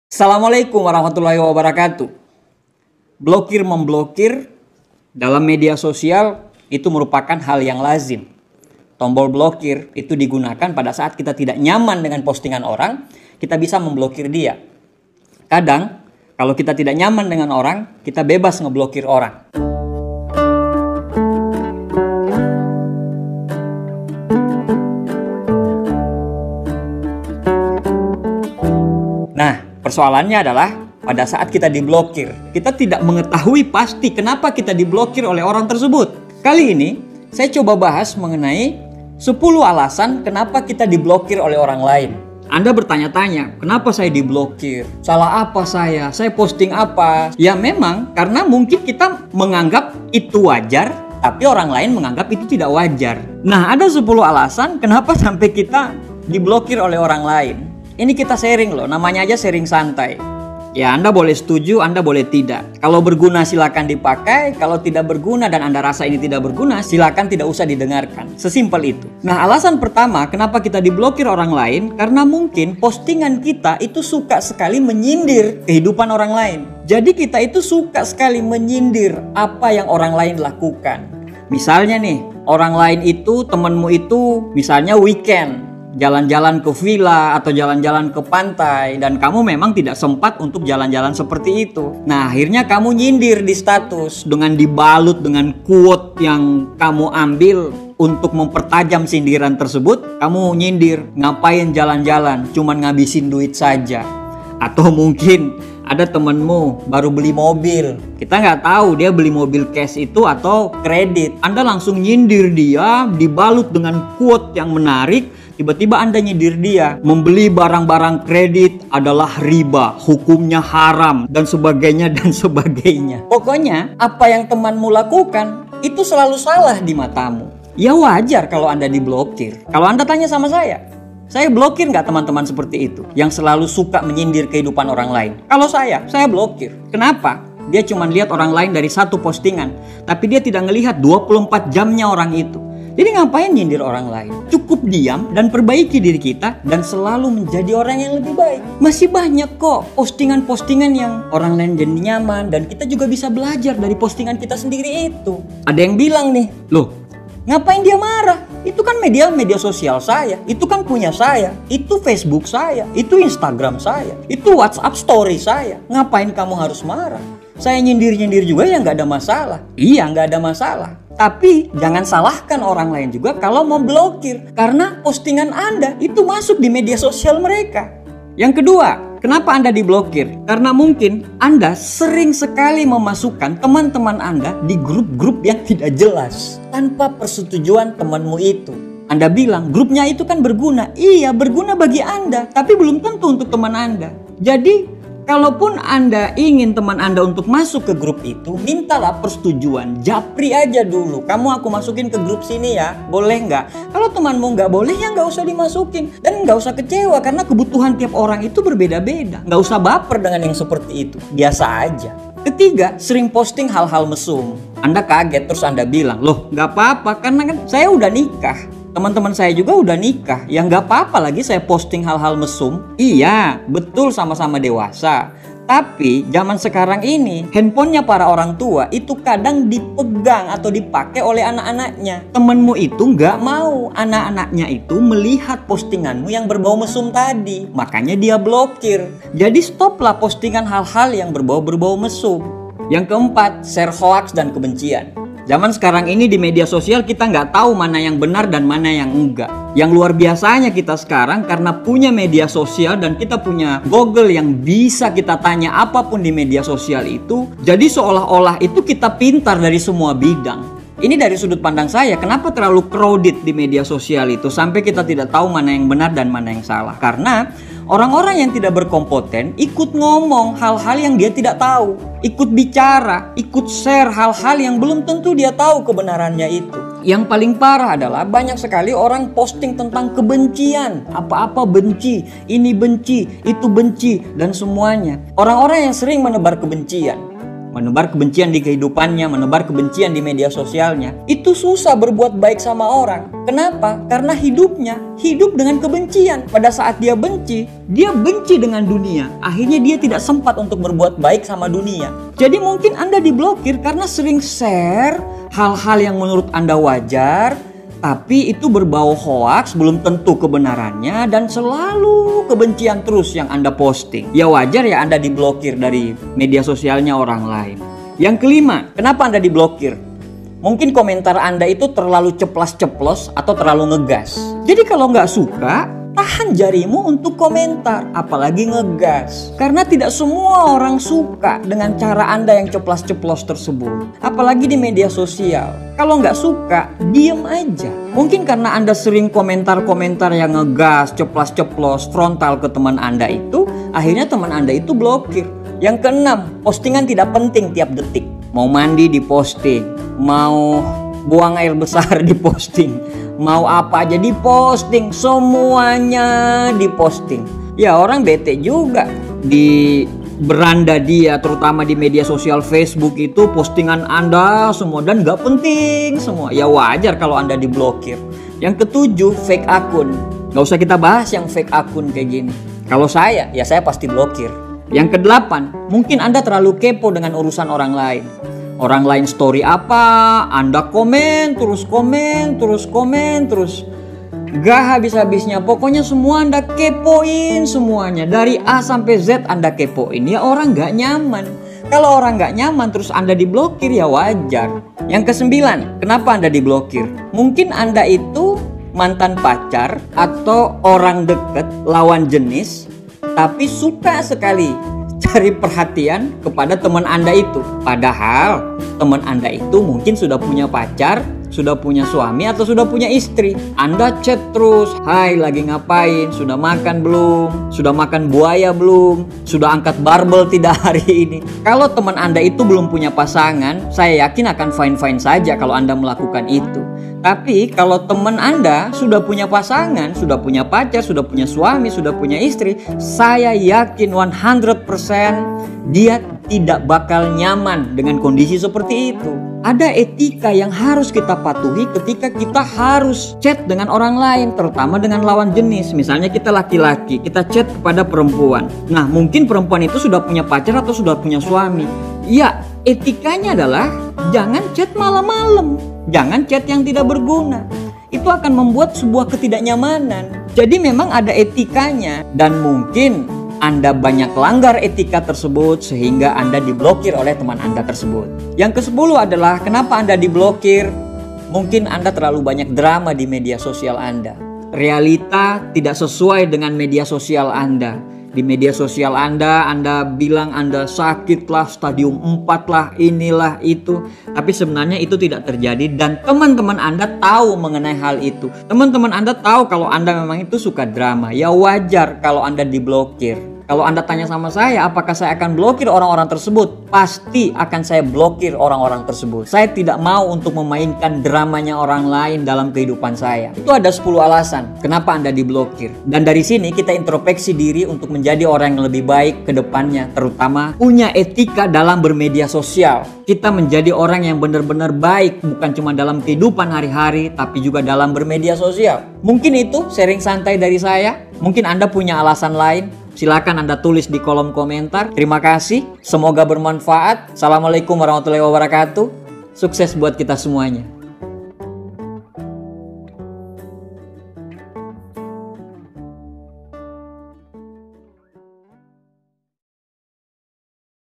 Assalamualaikum warahmatullahi wabarakatuh. Blokir-memblokir dalam media sosial itu merupakan hal yang lazim. Tombol blokir itu digunakan pada saat kita tidak nyaman dengan postingan orang, kita bisa memblokir dia. Kadang, kalau kita tidak nyaman dengan orang, kita bebas ngeblokir orang. Nah, persoalannya adalah pada saat kita diblokir, kita tidak mengetahui pasti kenapa kita diblokir oleh orang tersebut. Kali ini, saya coba bahas mengenai 10 alasan kenapa kita diblokir oleh orang lain. Anda bertanya-tanya, kenapa saya diblokir? Salah apa saya? Saya posting apa? Ya memang, karena mungkin kita menganggap itu wajar, tapi orang lain menganggap itu tidak wajar. Nah, ada 10 alasan kenapa sampai kita diblokir oleh orang lain. Ini kita sharing loh, namanya aja sharing santai. Ya, Anda boleh setuju, Anda boleh tidak. Kalau berguna silakan dipakai, kalau tidak berguna dan Anda rasa ini tidak berguna, silakan tidak usah didengarkan. Sesimpel itu. Nah, alasan pertama kenapa kita diblokir orang lain, karena mungkin postingan kita itu suka sekali menyindir kehidupan orang lain. Jadi kita itu suka sekali menyindir apa yang orang lain lakukan. Misalnya nih, orang lain itu, temanmu itu misalnya weekend jalan-jalan ke villa atau jalan-jalan ke pantai dan kamu memang tidak sempat untuk jalan-jalan seperti itu. Nah, akhirnya kamu nyindir di status dengan dibalut dengan quote yang kamu ambil untuk mempertajam sindiran tersebut. Kamu nyindir, ngapain jalan-jalan, cuman ngabisin duit saja. Atau mungkin ada temenmu baru beli mobil, kita nggak tahu dia beli mobil cash itu atau kredit. Anda langsung nyindir dia, dibalut dengan quote yang menarik. Tiba-tiba Anda nyindir dia, membeli barang-barang kredit adalah riba, hukumnya haram, dan sebagainya dan sebagainya. Pokoknya apa yang temanmu lakukan itu selalu salah di matamu. Ya wajar kalau Anda diblokir. Kalau Anda tanya sama saya blokir nggak teman-teman seperti itu yang selalu suka menyindir kehidupan orang lain? Kalau saya blokir. Kenapa? Dia cuma lihat orang lain dari satu postingan, tapi dia tidak ngelihat 24 jamnya orang itu. Jadi ngapain nyindir orang lain? Cukup diam dan perbaiki diri kita dan selalu menjadi orang yang lebih baik. Masih banyak kok postingan-postingan yang orang lain jadi nyaman dan kita juga bisa belajar dari postingan kita sendiri itu. Ada yang bilang nih, loh, ngapain dia marah? Itu kan media sosial saya, itu kan punya saya, itu Facebook saya, itu Instagram saya, itu WhatsApp story saya. Ngapain kamu harus marah? Saya nyindir-nyindir juga ya nggak ada masalah. Iya, nggak ada masalah. Tapi jangan salahkan orang lain juga kalau mau blokir, karena postingan Anda itu masuk di media sosial mereka. Yang kedua, kenapa Anda diblokir? Karena mungkin Anda sering sekali memasukkan teman-teman Anda di grup-grup yang tidak jelas tanpa persetujuan temanmu itu. Anda bilang grupnya itu kan berguna. Iya, berguna bagi Anda, tapi belum tentu untuk teman Anda. Jadi kalaupun Anda ingin teman Anda untuk masuk ke grup itu, mintalah persetujuan. Japri aja dulu. Kamu aku masukin ke grup sini ya, boleh nggak? Kalau temanmu nggak boleh ya nggak usah dimasukin. Dan nggak usah kecewa karena kebutuhan tiap orang itu berbeda-beda. Nggak usah baper dengan yang seperti itu. Biasa aja. Ketiga, sering posting hal-hal mesum. Anda kaget terus Anda bilang, loh nggak apa-apa karena kan saya udah nikah. Teman-teman saya juga udah nikah. Ya nggak apa-apa lagi saya posting hal-hal mesum. Iya, betul sama-sama dewasa. Tapi zaman sekarang ini handphonenya para orang tua itu kadang dipegang atau dipakai oleh anak-anaknya. Temenmu itu nggak mau anak-anaknya itu melihat postinganmu yang berbau mesum tadi. Makanya dia blokir. Jadi stoplah postingan hal-hal yang berbau mesum. Yang keempat, share hoax dan kebencian. Zaman sekarang ini di media sosial kita nggak tahu mana yang benar dan mana yang enggak. Yang luar biasanya kita sekarang karena punya media sosial dan kita punya Google yang bisa kita tanya apapun di media sosial itu. Jadi seolah-olah itu kita pintar dari semua bidang. Ini dari sudut pandang saya, kenapa terlalu crowded di media sosial itu sampai kita tidak tahu mana yang benar dan mana yang salah. Karena orang-orang yang tidak berkompeten ikut ngomong hal-hal yang dia tidak tahu. Ikut bicara, ikut share hal-hal yang belum tentu dia tahu kebenarannya itu. Yang paling parah adalah banyak sekali orang posting tentang kebencian. Apa-apa benci, ini benci, itu benci, dan semuanya. Orang-orang yang sering menebar kebencian, menebar kebencian di kehidupannya, menebar kebencian di media sosialnya, itu susah berbuat baik sama orang. Kenapa? Karena hidupnya hidup dengan kebencian. Pada saat dia benci dengan dunia. Akhirnya dia tidak sempat untuk berbuat baik sama dunia. Jadi mungkin Anda diblokir karena sering share hal-hal yang menurut Anda wajar, tapi itu berbau hoaks, belum tentu kebenarannya, dan selalu kebencian terus yang Anda posting. Ya wajar ya Anda diblokir dari media sosialnya orang lain. Yang kelima, kenapa Anda diblokir? Mungkin komentar Anda itu terlalu ceplas-ceplos atau terlalu ngegas. Jadi kalau nggak suka, tahan jarimu untuk komentar, apalagi ngegas. Karena tidak semua orang suka dengan cara Anda yang ceplas-ceplos tersebut. Apalagi di media sosial. Kalau nggak suka, diem aja. Mungkin karena Anda sering komentar-komentar yang ngegas, ceplas-ceplos, frontal ke teman Anda itu, akhirnya teman Anda itu blokir. Yang keenam, postingan tidak penting tiap detik. Mau mandi diposting, mau buang air besar diposting, mau apa aja diposting, semuanya diposting. Ya orang bete juga di beranda dia, terutama di media sosial Facebook itu postingan Anda semua dan gak penting semua. Ya wajar kalau Anda diblokir. Yang ketujuh, fake akun. Gak usah kita bahas yang fake akun kayak gini. Kalau saya, ya saya pasti blokir. Yang kedelapan, mungkin Anda terlalu kepo dengan urusan orang lain. Orang lain story apa, Anda komen terus. Gak habis-habisnya, pokoknya semua Anda kepoin semuanya. Dari A sampai Z Anda kepoin, ya orang gak nyaman. Kalau orang gak nyaman terus Anda diblokir, ya wajar. Yang kesembilan, kenapa Anda diblokir? Mungkin Anda itu mantan pacar atau orang deket, lawan jenis, tapi suka sekali cari perhatian kepada teman Anda itu. Padahal teman Anda itu mungkin sudah punya pacar, sudah punya suami atau sudah punya istri. Anda chat terus, hai lagi ngapain, sudah makan belum, sudah makan buaya belum, sudah angkat barbel tidak hari ini. Kalau teman Anda itu belum punya pasangan, saya yakin akan fine-fine saja kalau Anda melakukan itu. Tapi kalau teman Anda sudah punya pasangan, sudah punya pacar, sudah punya suami, sudah punya istri, saya yakin 100% dia tidak bakal nyaman dengan kondisi seperti itu. Ada etika yang harus kita patuhi ketika kita harus chat dengan orang lain, terutama dengan lawan jenis. Misalnya kita laki-laki, kita chat kepada perempuan. Nah, mungkin perempuan itu sudah punya pacar atau sudah punya suami. Ya, etikanya adalah jangan chat malam-malam. Jangan chat yang tidak berguna. Itu akan membuat sebuah ketidaknyamanan. Jadi memang ada etikanya. Dan mungkin Anda banyak langgar etika tersebut sehingga Anda diblokir oleh teman Anda tersebut. Yang ke-10 adalah kenapa Anda diblokir? Mungkin Anda terlalu banyak drama di media sosial Anda. Realita tidak sesuai dengan media sosial Anda. Di media sosial Anda bilang Anda sakit lah, stadium 4 lah, inilah itu. Tapi sebenarnya itu tidak terjadi dan teman-teman Anda tahu mengenai hal itu. Teman-teman Anda tahu kalau Anda memang itu suka drama. Ya wajar kalau Anda diblokir. Kalau Anda tanya sama saya, apakah saya akan blokir orang-orang tersebut? Pasti akan saya blokir orang-orang tersebut. Saya tidak mau untuk memainkan dramanya orang lain dalam kehidupan saya. Itu ada 10 alasan kenapa Anda diblokir. Dan dari sini kita introspeksi diri untuk menjadi orang yang lebih baik ke depannya. Terutama punya etika dalam bermedia sosial. Kita menjadi orang yang benar-benar baik. Bukan cuma dalam kehidupan hari-hari, tapi juga dalam bermedia sosial. Mungkin itu sharing santai dari saya. Mungkin Anda punya alasan lain. Silakan Anda tulis di kolom komentar. Terima kasih. Semoga bermanfaat. Assalamualaikum warahmatullahi wabarakatuh. Sukses buat kita semuanya.